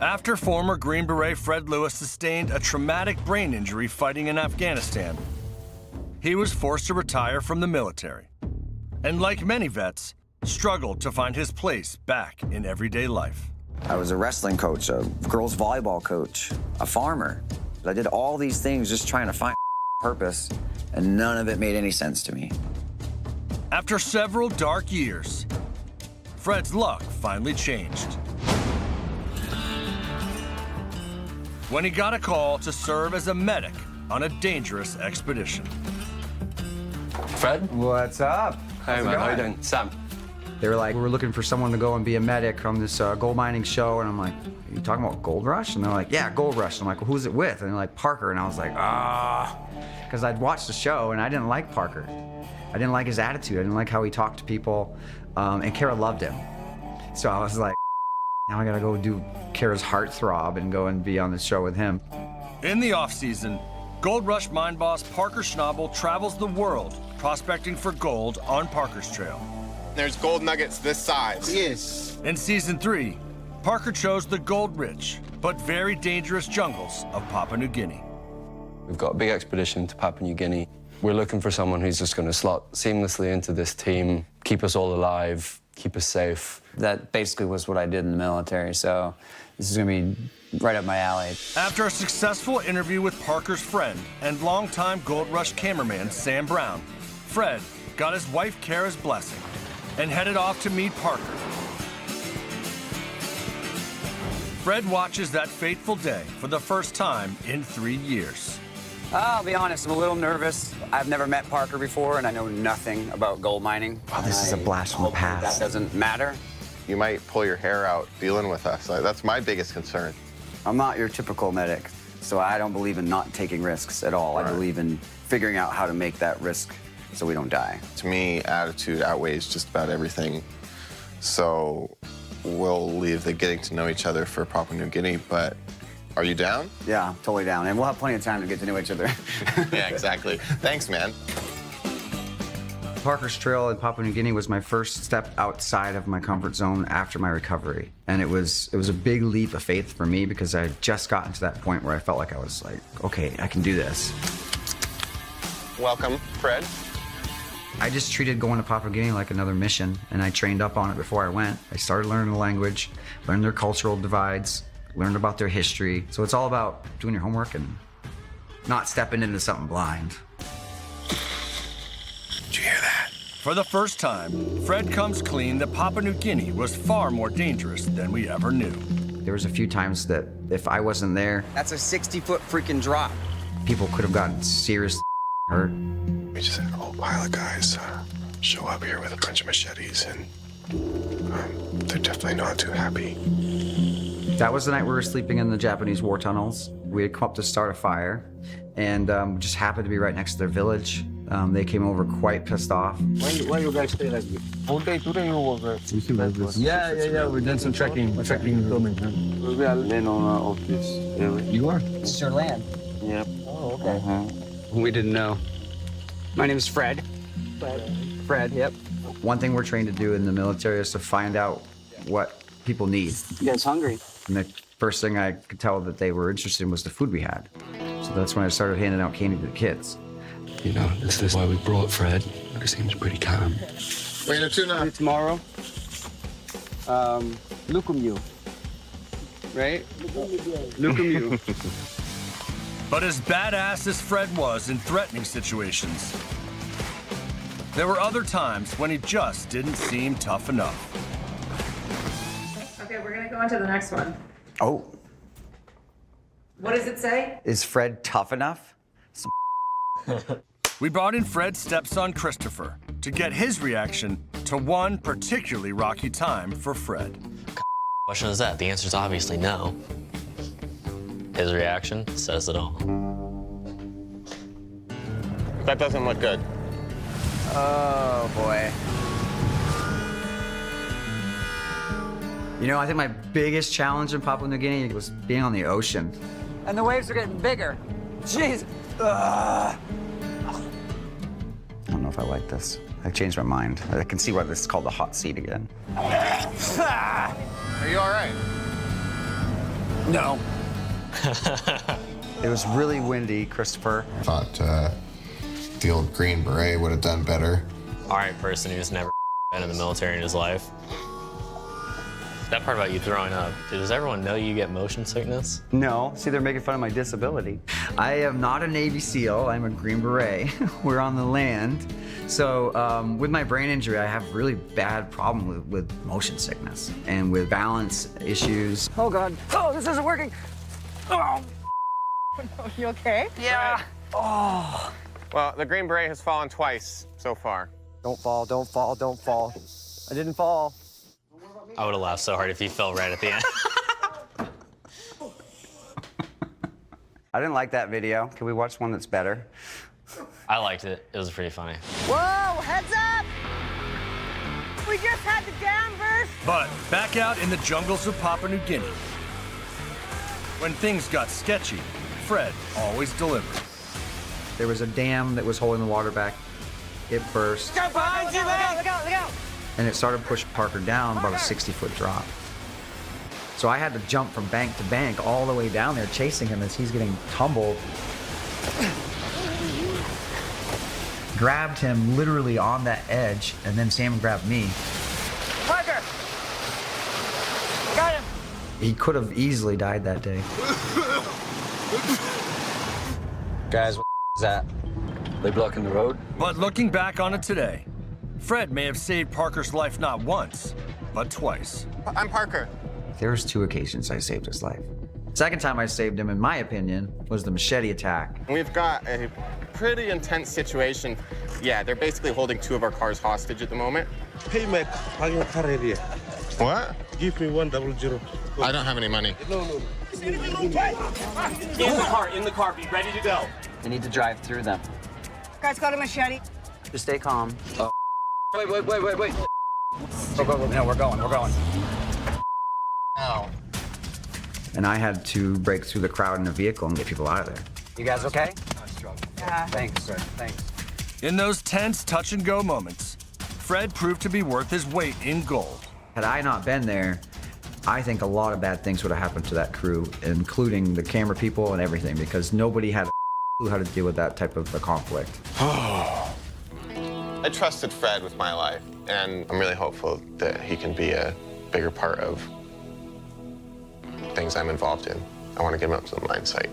After former Green Beret Fred Lewis sustained a traumatic brain injury fighting in Afghanistan, he was forced to retire from the military. And like many vets, struggled to find his place back in everyday life. I was a wrestling coach, a girls volleyball coach, a farmer. I did all these things just trying to find purpose, and none of it made any sense to me. After several dark years, Fred's luck finally changed when he got a call to serve as a medic on a dangerous expedition. Fred? What's up? Hey, man, how you doing? Sam. They were like, we're looking for someone to go and be a medic on this gold mining show. And I'm like, are you talking about Gold Rush? And they're like, yeah, Gold Rush. I'm like, well, who's it with? And they're like, Parker. And I was like, because I'd watched the show and I didn't like Parker. I didn't like his attitude. I didn't like how he talked to people. And Kara loved him. So I was like, now I gotta go do Kara's heartthrob and go and be on the show with him. In the off-season, Gold Rush mine boss Parker Schnabel travels the world prospecting for gold on Parker's Trail. There's gold nuggets this size. Yes. In season 3, Parker chose the gold-rich but very dangerous jungles of Papua New Guinea. We've got a big expedition to Papua New Guinea. We're looking for someone who's just going to slot seamlessly into this team, keep us all alive, keep us safe. That basically was what I did in the military, so this is going to be right up my alley. After a successful interview with Parker's friend and longtime Gold Rush cameraman Sam Brown, Fred got his wife Kara's blessing and headed off to meet Parker. Fred watches that fateful day for the first time in 3 years. I'll be honest, I'm a little nervous. I've never met Parker before, and I know nothing about gold mining. Wow, this is a blast from the past. That doesn't matter. You might pull your hair out dealing with us. Like, that's my biggest concern. I'm not your typical medic, so I don't believe in not taking risks at all. Right. I believe in figuring out how to make that risk so we don't die. To me, attitude outweighs just about everything. So we'll leave the getting to know each other for Papua New Guinea, but are you down? Yeah, totally down. And we'll have plenty of time to get to know each other. Yeah, exactly. Thanks, man. Parker's Trail in Papua New Guinea was my first step outside of my comfort zone after my recovery. And it was a big leap of faith for me because I had just gotten to that point where I felt like I was like, okay, I can do this. Welcome, Fred. I just treated going to Papua New Guinea like another mission, and I trained up on it before I went. I started learning the language, learned their cultural divides, learned about their history. So it's all about doing your homework and not stepping into something blind. Did you hear that? For the first time, Fred comes clean that Papua New Guinea was far more dangerous than we ever knew. There was a few times that if I wasn't there, That's a 60-foot freaking drop. people could have gotten seriously hurt. We just had a whole pile of guys show up here with a bunch of machetes, and they're definitely not too happy. That was the night we were sleeping in the Japanese war tunnels. We had come up to start a fire, and just happened to be right next to their village. They came over quite pissed off. Why you guys stay like this? All day today you work like this? Yeah. We've done some trekking filming. We are landowner of this area. You are? This is your land. Yep. Oh, okay. We didn't know. My name is Fred. Fred, yep. One thing we're trained to do in the military is to find out what people need. You guys hungry? And the first thing I could tell that they were interested in was the food we had. So that's when I started handing out candy to the kids. You know, this is why we brought Fred. He seems pretty calm. Wait, tuna. Tomorrow, Lukumu, right? Lukumu. But as badass as Fred was in threatening situations, there were other times when he just didn't seem tough enough. Okay, we're gonna go on to the next one. Oh, What does it say? is Fred tough enough? We brought in Fred's stepson, Christopher, to get his reaction to one particularly rocky time for Fred. Question is that? The answer is obviously no. His reaction says it all. That doesn't look good. Oh, boy. You know, I think my biggest challenge in Papua New Guinea was being on the ocean. And the waves are getting bigger. Jeez. I don't know if I like this. I changed my mind. I can see why this is called the hot seat again. Are you all right? No. It was really windy, Christopher. Thought the old Green Beret would have done better. All right, person who's never been in the military in his life. That part about you throwing up, does everyone know you get motion sickness? No, see, they're making fun of my disability. I am not a Navy SEAL, I'm a Green Beret. We're on the land. So with my brain injury, I have really bad problem with motion sickness and with balance issues. Oh God, oh, this isn't working. Oh. You okay? Yeah. Oh. Well, the Green Beret has fallen twice so far. Don't fall, don't fall, don't fall. I didn't fall. I would have laughed so hard if he fell right at the end. I didn't like that video. Can we watch one that's better? I liked it. It was pretty funny. Whoa, heads up! We just had the dam burst. But back out in the jungles of Papua New Guinea, when things got sketchy, Fred always delivered. There was a dam that was holding the water back. It burst. Go behind you, man! Look out, look out! And it started pushing Parker down about a 60-foot drop. So I had to jump from bank to bank all the way down there chasing him as he's getting tumbled. Grabbed him literally on that edge, and then Sam grabbed me. Parker! Got him! He could have easily died that day. Guys, what is that? They blocking the road? But looking back on it today, Fred may have saved Parker's life not once, but twice. I'm Parker. There's 2 occasions I saved his life. Second time I saved him, in my opinion, was the machete attack. We've got a pretty intense situation. Yeah, they're basically holding 2 of our cars hostage at the moment. Hey, mate, I'm your car area. What? Give me 100. I don't have any money. No. In the car, be ready to go. We need to drive through them. Guys, got a machete. Just stay calm. Wait. Go. No, we're going. No. And I had to break through the crowd in a vehicle and get people out of there. You guys okay? Yeah. Thanks. In those tense touch-and-go moments, Fred proved to be worth his weight in gold. Had I not been there, I think a lot of bad things would have happened to that crew, including the camera people and everything, because nobody had a clue how to deal with that type of a conflict. I trusted Fred with my life, and I'm really hopeful that he can be a bigger part of things I'm involved in. I want to get him up to the mine site.